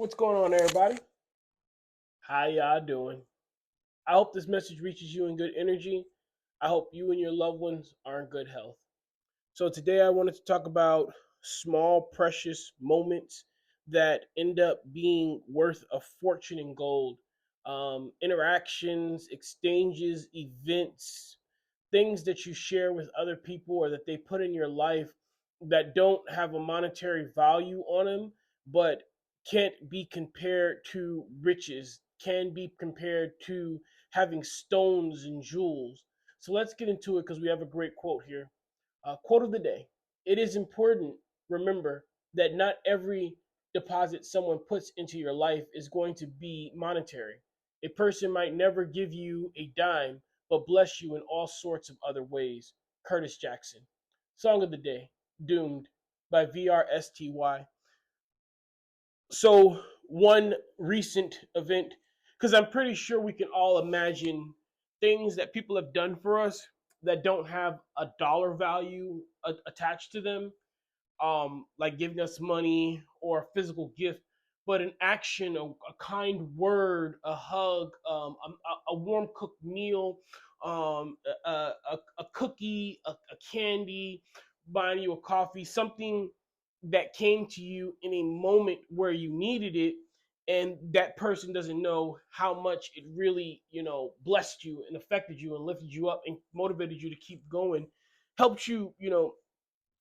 What's going on, everybody? How y'all doing? I hope this message reaches you in good energy. I hope you and your loved ones are in good health. So, today I wanted to talk about small, precious moments that end up being worth a fortune in gold. Interactions, exchanges, events, things that you share with other people or that they put in your life that don't have a monetary value on them, but can't be compared to riches, can be compared to having stones and jewels. So let's get into it because we have a great quote here. Quote of the day. It is important, remember, that not every deposit someone puts into your life is going to be monetary. A person might never give you a dime, but bless you in all sorts of other ways. Curtis Jackson. Song of the day, Doomed by VRSTY. So, one recent event, because I'm pretty sure we can all imagine things that people have done for us that don't have a dollar value attached to them, like giving us money or a physical gift, but an action, a kind word, a hug, a warm cooked meal, a cookie, a candy, buying you a coffee, something that came to you in a moment where you needed it, and that person doesn't know how much it really, blessed you and affected you and lifted you up and motivated you to keep going, helped you,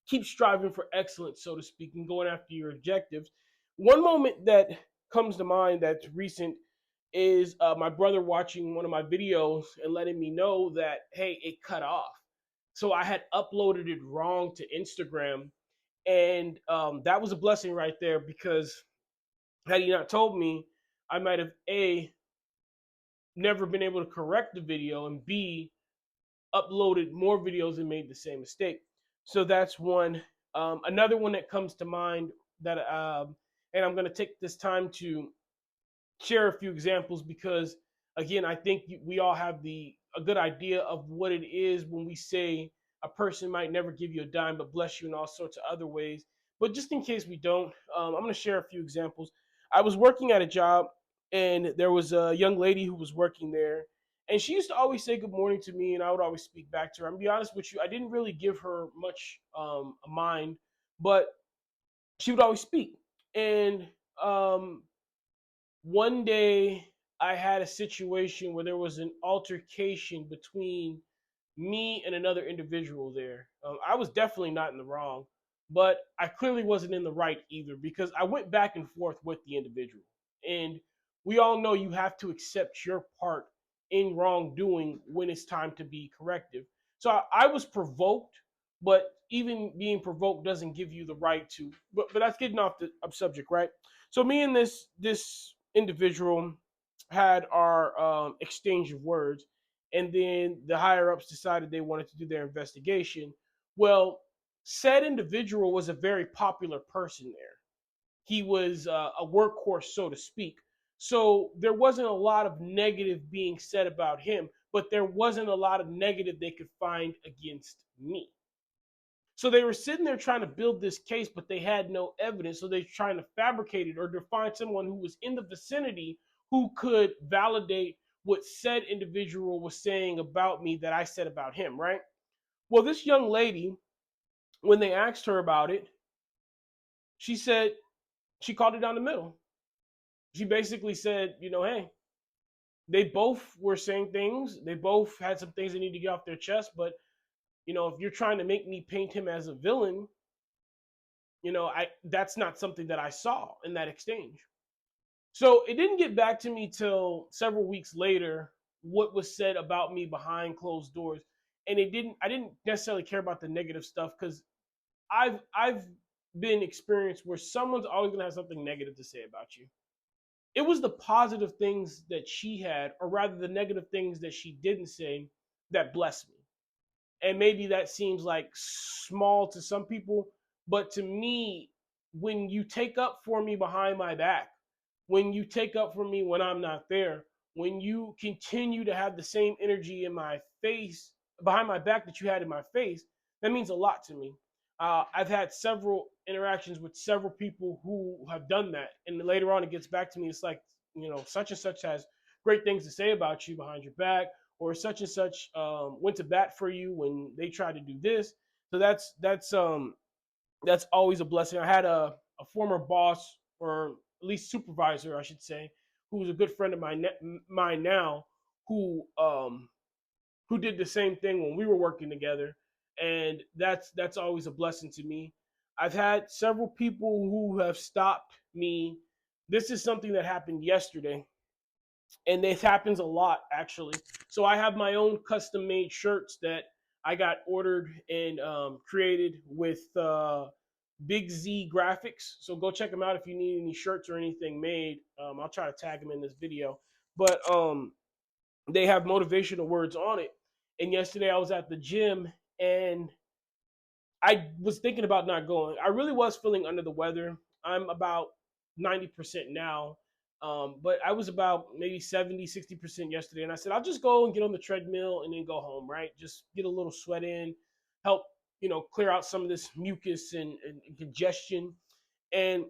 keep striving for excellence, so to speak, and going after your objectives. One moment that comes to mind that's recent is my brother watching one of my videos and letting me know that, hey, it cut off. So I had uploaded it wrong to Instagram. And that was a blessing right there because had he not told me, I might have A, never been able to correct the video, and B, uploaded more videos and made the same mistake. So that's one. Another one that comes to mind that, and I'm going to take this time to share a few examples because, again, I think we all have a good idea of what it is when we say a person might never give you a dime but bless you in all sorts of other ways. But just in case we don't, I'm going to share a few examples. I was working at a job and there was a young lady who was working there, and she used to always say good morning to me, and I would always speak back to her. I'm gonna be honest with you, I didn't really give her much a mind, but she would always speak. And one day I had a situation where there was an altercation between me and another individual there. I was definitely not in the wrong, but I clearly wasn't in the right either because I went back and forth with the individual. And we all know you have to accept your part in wrongdoing when it's time to be corrective. So I was provoked, but even being provoked doesn't give you the right to. But that's getting off the subject, right? So me and this individual had our exchange of words, and then the higher ups decided they wanted to do their investigation. Well, said individual was a very popular person there. He was a workhorse, so to speak. So there wasn't a lot of negative being said about him, but there wasn't a lot of negative they could find against me. So they were sitting there trying to build this case, but they had no evidence. So they're trying to fabricate it or to find someone who was in the vicinity who could validate what said individual was saying about me that I said about him, right? Well, this young lady, when they asked her about it, she said she called it down the middle. She basically said, hey, they both were saying things. They both had some things they need to get off their chest. But, if you're trying to make me paint him as a villain, I that's not something that I saw in that exchange. So it didn't get back to me till several weeks later what was said about me behind closed doors. And I didn't necessarily care about the negative stuff because I've been experienced where someone's always gonna have something negative to say about you. It was the positive things that she had, or rather the negative things that she didn't say, that blessed me. And maybe that seems like small to some people, but to me, when you take up for me behind my back, when you take up for me when I'm not there, when you continue to have the same energy in my face, behind my back that you had in my face, that means a lot to me. I've had several interactions with several people who have done that, and later on it gets back to me. It's like, such and such has great things to say about you behind your back, or such and such went to bat for you when they tried to do this. So that's always a blessing. I had a former boss, or at least supervisor, I should say, who was a good friend of mine now, who um, who did the same thing when we were working together, and that's always a blessing to me. I've had several people who have stopped me. This is something that happened yesterday, and this happens a lot actually. So I have my own custom made shirts that I got ordered and created with Big Z Graphics. So go check them out if you need any shirts or anything made. I'll try to tag them in this video, but they have motivational words on it. And yesterday I was at the gym and I was thinking about not going. I really was feeling under the weather. I'm about 90% now. But I was about maybe 70, 60% yesterday. And I said, I'll just go and get on the treadmill and then go home, right? Just get a little sweat in, help, clear out some of this mucus and congestion. And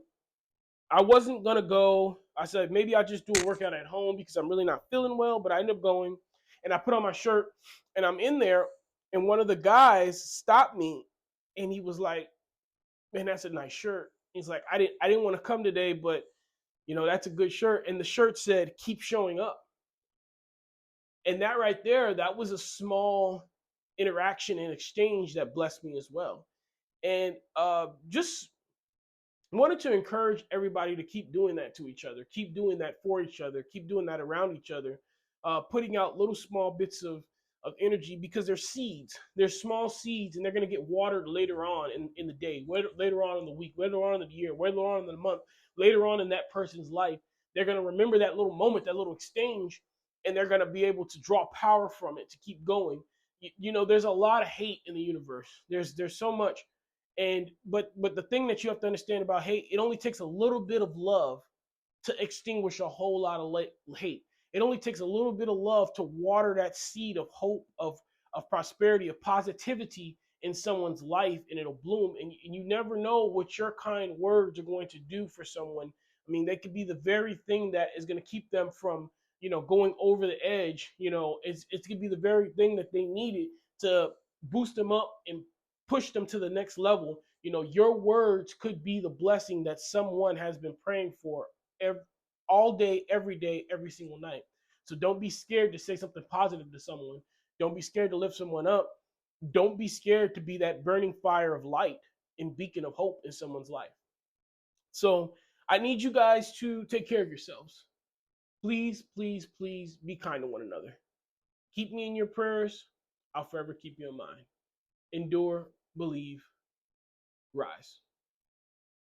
I wasn't gonna go. I said maybe I'll just do a workout at home because I'm really not feeling well. But I ended up going, and I put on my shirt, and I'm in there, and one of the guys stopped me, and he was like, "Man, that's a nice shirt." He's like, "I didn't want to come today, but that's a good shirt." And the shirt said, "Keep showing up." And that right there, that was a small interaction and exchange that blessed me as well. And just wanted to encourage everybody to keep doing that to each other, keep doing that for each other, keep doing that around each other, putting out little small bits of energy because they're seeds. They're small seeds, and they're going to get watered later on in the day, later on in the week, later on in the year, later on in the month, later on in that person's life. They're going to remember that little moment, that little exchange, and they're going to be able to draw power from it to keep going. There's a lot of hate in the universe. There's so much, and but the thing that you have to understand about hate, it only takes a little bit of love to extinguish a whole lot of hate. It only takes a little bit of love to water that seed of hope, of prosperity, of positivity in someone's life, and it'll bloom. And you never know what your kind words are going to do for someone. I mean, they could be the very thing that is going to keep them from, going over the edge. It's going to be the very thing that they needed to boost them up and push them to the next level. Your words could be the blessing that someone has been praying for every, all day, every single night. So don't be scared to say something positive to someone. Don't be scared to lift someone up. Don't be scared to be that burning fire of light and beacon of hope in someone's life. So I need you guys to take care of yourselves. Please, please, please be kind to one another. Keep me in your prayers. I'll forever keep you in mind. Endure, believe, rise.